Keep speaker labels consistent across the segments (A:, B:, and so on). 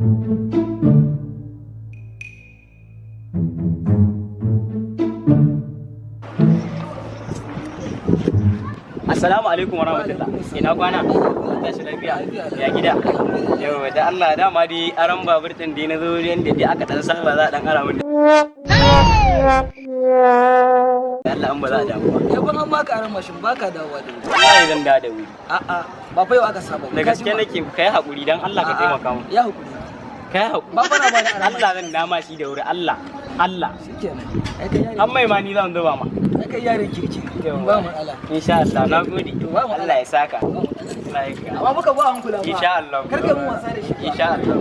A: Assalamu alaikum warahmatullah. Ina kwana? Tashi lafiya. Ya gida. Yau da Allah dama dai aran babur din da nazo yanda dai aka dan saba za a dan ara mun. Allah an ba za a dawo ba.
B: Ya ban an baka aran mashin baka dawowa da wuri.
A: Wallahi zan da wuri.
B: A'a ba fa yau aka saba.
A: Da gaske nake kai hakuri dan Allah ka taimaka mu.
B: Ya hakuri.
A: Kai hakuri.
B: Ba fara ba da aran.
A: Allah zan dama shi da wuri Allah. Allah.
B: Shikenan. Ai kai yare.
A: An mai ma ni zan zuba ma.
B: Ai kai yare kirki. Ba mu Allah.
A: Insha Allah na gode. Allah ya saka.
B: Amma muka ba an kula ba.
A: Insha Allah.
B: Kar ka mu wasa da shi.
A: Insha Allah.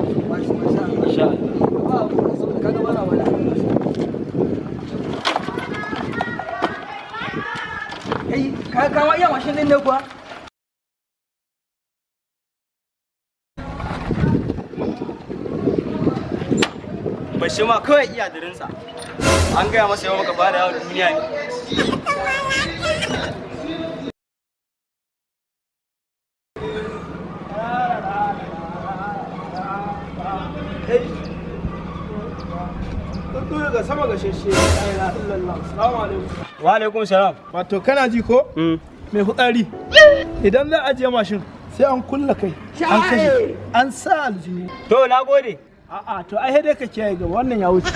A: Insha Allah.
B: Ba kaga bana wala. Kai ka kama iya mashin din ne kuwa?
A: Bashi ma kawai iya dirinsa. An gaya masa yau maka bada yawon duniya ne.
C: Daga sama ga sheshe la ilaha illallah. Assalamu alaikum.
A: Wa alaikum salam.
C: Wato kana ji ko? Mai hutsari. Idan za a je mashin sai an kulla kai, an kashe, an sa aljihu.
A: To na gode.
C: A'a to ai dai ka kiyaye gaba wannan ya wuce.